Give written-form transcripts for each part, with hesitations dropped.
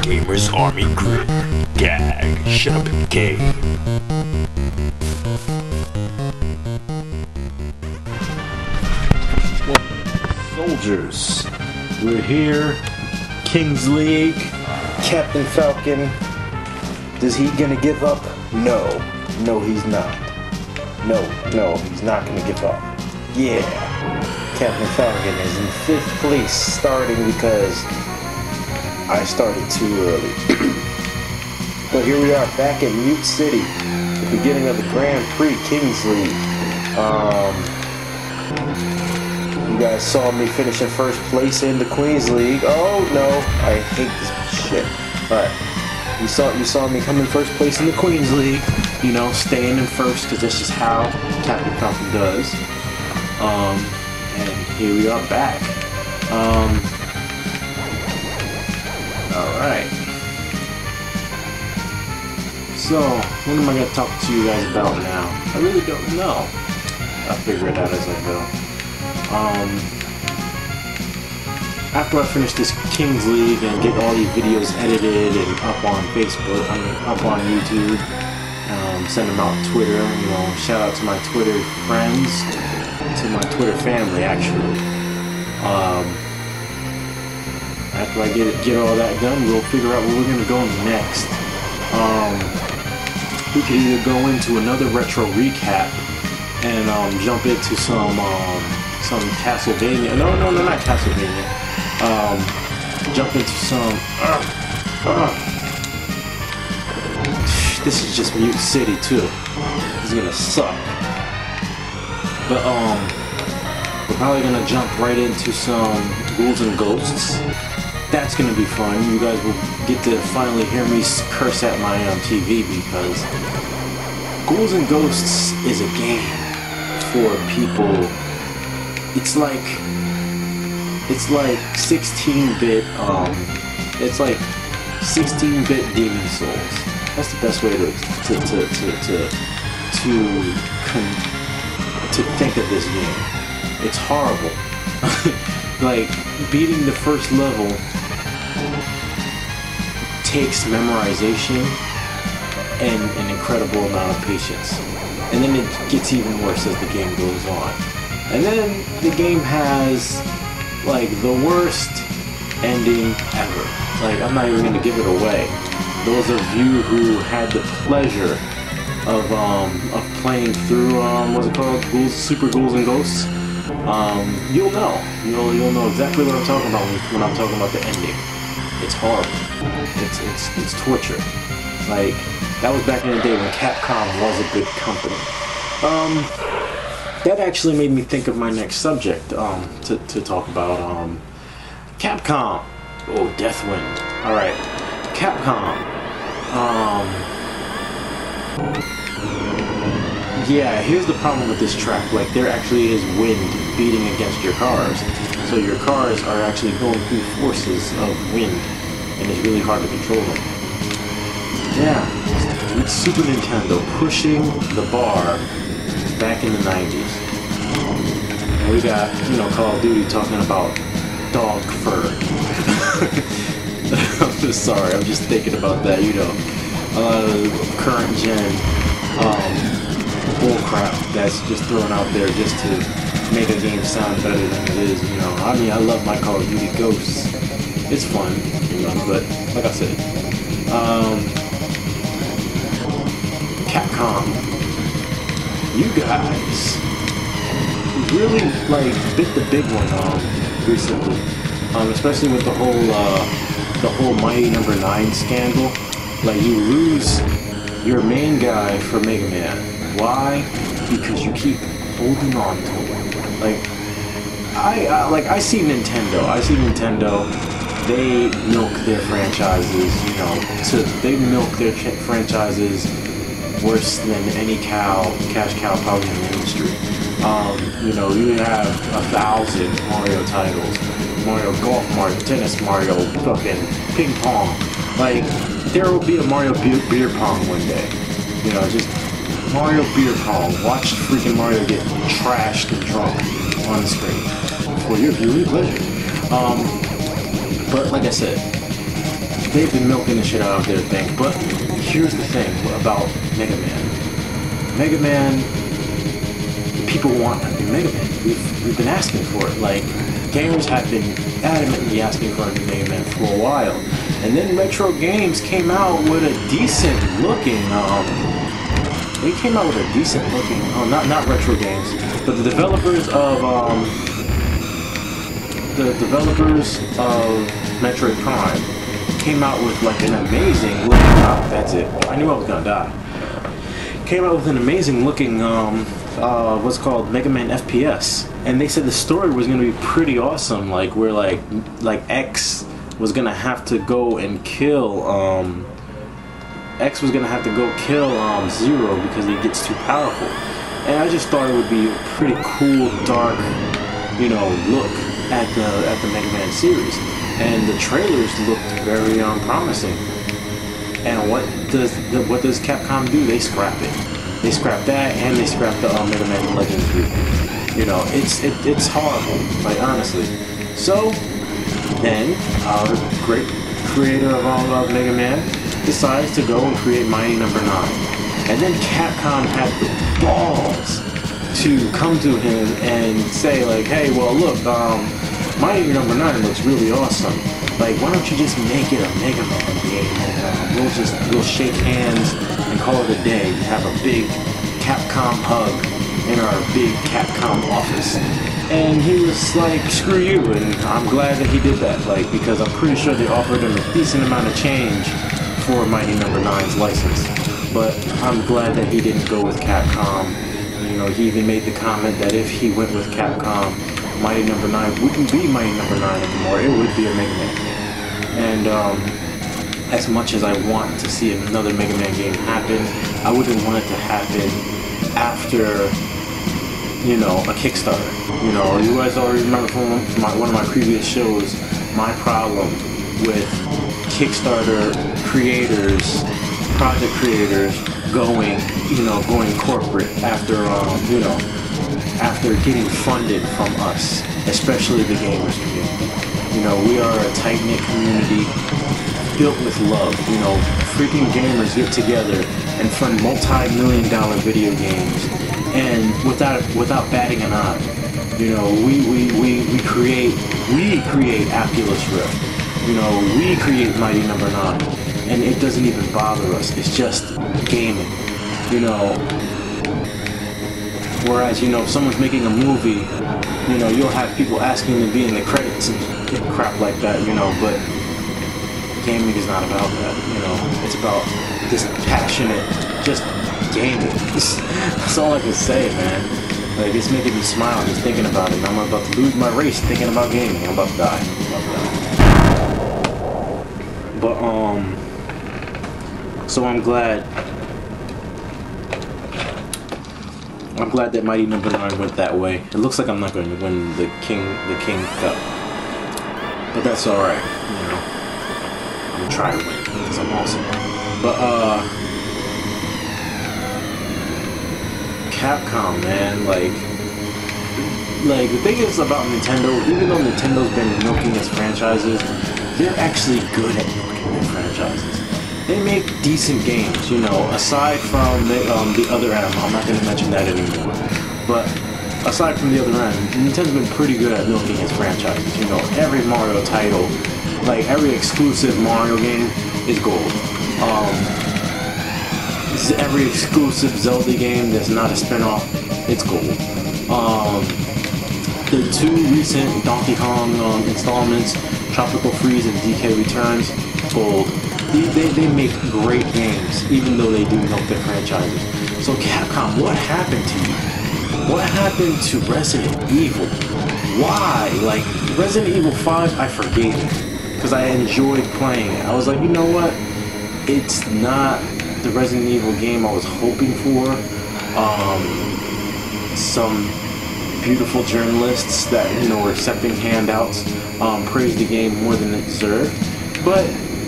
Gamers Army Grid. Gag. Shut up and game. Soldiers, we're here. King's League. Captain Falcon. Is he gonna give up? No. No, he's not. No, he's not gonna give up. Yeah. Captain Falcon is in 5th place starting because I started too early. But here we are back at Mute City, the beginning of the Grand Prix Kings League. You guys saw me finish in 1st place in the Queens League. Oh no, I hate this shit. Alright. You saw me come in 1st place in the Queens League, you know, staying in 1st because that's just how Captain Falcon does. And here we are back. Alright. So, what am I going to talk to you guys about now? I really don't know. I'll figure it out as I go. After I finish this Kings League and get all these videos edited and up on Facebook, up on YouTube, send them out on Twitter, you know, shout out to my Twitter friends, to my Twitter family actually. After I get all that done, we'll figure out where we're gonna go next. We could either go into another retro recap and jump into some Castlevania. No, not Castlevania. Jump into some. This is just Mute City too. This is gonna suck. But we're probably gonna jump right into some Ghouls and Ghosts. That's gonna be fun. You guys will get to finally hear me curse at my TV because Ghouls and Ghosts is a game for people. It's like 16-bit. It's like 16-bit Demon Souls. That's the best way to think of this game. It's horrible. Like beating the 1st level takes memorization and an incredible amount of patience. And then it gets even worse as the game goes on. And then the game has like the worst ending ever. Like I'm not even gonna give it away. Those of you who had the pleasure of playing through what's it called? Super Ghouls and Ghosts. You'll know. You'll know exactly what I'm talking about when I'm talking about the ending. It's horrible. It's torture. Like that was back in the day when Capcom was a good company. That actually made me think of my next subject to talk about. Capcom. Oh, Deathwind. Alright. Capcom. Yeah, here's the problem with this track. Like, there actually is wind beating against your cars. So your cars are actually going through forces of wind. And it's really hard to control them. Yeah. It's Super Nintendo pushing the bar back in the 90s. And we got, you know, Call of Duty talking about dog fur. I'm just sorry, I'm just thinking about that, you know. A lot of current gen bullcrap that's just thrown out there just to make a game sound better than it is, you know. I mean, I love my Call of Duty Ghosts. It's fun, you know, but like I said, Capcom, you guys really like bit the big one recently, especially with the whole Mighty Number 9 scandal. Like you lose your main guy for Mega Man. Why? Because you keep holding on to him. Like I see Nintendo. They milk their franchises, you know. They milk their franchises worse than any cash cow probably in the industry. You know, you have 1,000 Mario titles. Mario Golf, Mario Tennis, Mario fucking Ping Pong. Like, there will be a Mario beer pong one day. You know, just Mario beer pong. Watch freaking Mario get trashed and drunk on the screen for your viewing pleasure. But like I said, they've been milking the shit out of their thing. But here's the thing about Mega Man. Mega Man, people want a new Mega Man. We've been asking for it. Like, gamers have been adamantly asking for a new Mega Man for a while. And then Retro Games came out with a decent looking, not Retro Games, but the developers of Metroid Prime came out with like an amazing looking, that's it, I knew I was gonna die. Came out with an amazing looking, what's called Mega Man FPS. And they said the story was gonna be pretty awesome, like where like X was gonna have to go and kill, Zero because he gets too powerful. And I just thought it would be a pretty cool, dark, you know, look at the Mega Man series. And the trailers looked very promising. And what does Capcom do? They scrap it. They scrap that, and they scrap the Mega Man Legends reboot. You know, it's horrible, like honestly. So then our great creator of all of Mega Man decides to go and create Mighty Number 9. And then Capcom had the balls to come to him and say like, hey, well look, Mighty Number 9 looks really awesome. Like, why don't you just make it a Mega Man game? And we'll shake hands and call it a day. Have a big Capcom hug in our big Capcom office. And he was like, screw you, and I'm glad that he did that, like, because I'm pretty sure they offered him a decent amount of change for Mighty Number 9's license. But I'm glad that he didn't go with Capcom. You know, he even made the comment that if he went with Capcom, Mighty Number 9 wouldn't be Mighty Number 9 anymore, it would be a Mega Man game. And as much as I want to see another Mega Man game happen, I wouldn't want it to happen after, you know, a Kickstarter. You know, you guys already remember from one of my previous shows, my problem with Kickstarter creators, project creators going corporate after, after getting funded from us, especially the gamers community. You know, we are a tight-knit community built with love. You know, freaking gamers get together and fund multi-million-dollar video games, and without batting an eye. You know, we create Oculus Rift. You know, we create Mighty Number 9, and it doesn't even bother us. It's just gaming. You know, whereas, you know, if someone's making a movie, you know, you'll have people asking to be in the credits and crap like that, you know, but gaming is not about that, you know. It's about this passionate, just gaming. That's all I can say, man. Like, it's making me smile just thinking about it. I'm about to lose my race thinking about gaming. I'm about to die. But, so I'm glad that Mighty Number 9 went that way. It looks like I'm not going to win the King Cup, but that's all right. You know, I'm gonna try to win because I'm awesome. But Capcom, man, like the thing is about Nintendo. Even though Nintendo's been milking its franchises, they're actually good at milking their franchises. They make decent games, you know, aside from the other end. I'm not going to mention that anymore. But aside from the other end, Nintendo's been pretty good at milking its franchises. You know, every Mario title, like every exclusive Mario game is gold. Every exclusive Zelda game that's not a spin-off, it's gold. The two recent Donkey Kong installments, Tropical Freeze and DK Returns, gold. They make great games, even though they do milk their franchises. So Capcom, what happened to you? What happened to Resident Evil? Why? Like, Resident Evil 5, I forgave it, because I enjoyed playing it. I was like, you know what? It's not the Resident Evil game I was hoping for. Some beautiful journalists that, you know, were accepting handouts praised the game more than it deserved. But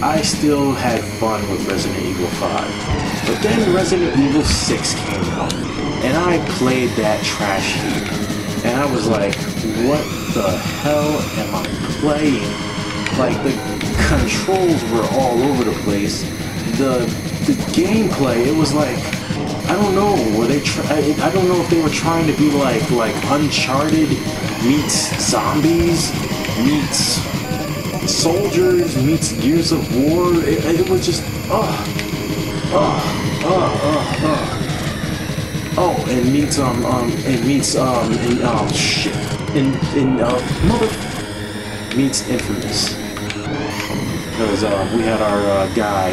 I still had fun with Resident Evil 5. But then Resident Evil 6 came out, and I played that trash heap. And I was like, what the hell am I playing? like the controls were all over the place. The gameplay, it was like, I don't know, were they I don't know if they were trying to be like Uncharted meets zombies meets soldiers meets Gears of War. It was just oh, and meets shit, mother meets Infamous, because we had our guy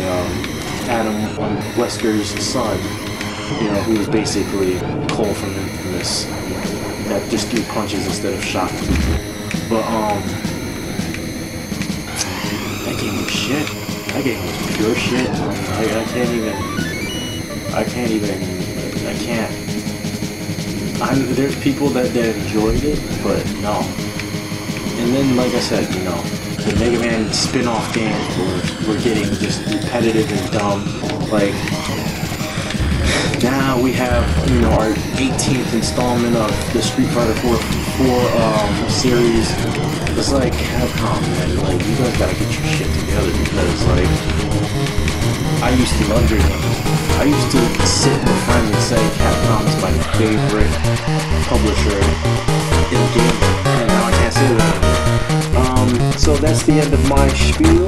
Adam Wesker's son, you know, who was basically Cole from Infamous, that just threw punches instead of shot. But that game was shit. That game was pure shit. There's people that enjoyed it, but no. And then, like I said, you know, the Mega Man spin-off games were getting just repetitive and dumb. Like, now we have, you know, our 18th installment of the Street Fighter 4 series. It's like, Capcom, man, like, you guys gotta get your shit together, because, like, I used to love your games. I used to sit with friends and say Capcom is my favorite publisher in gaming, and now I can't say that anymore. So that's the end of my spiel.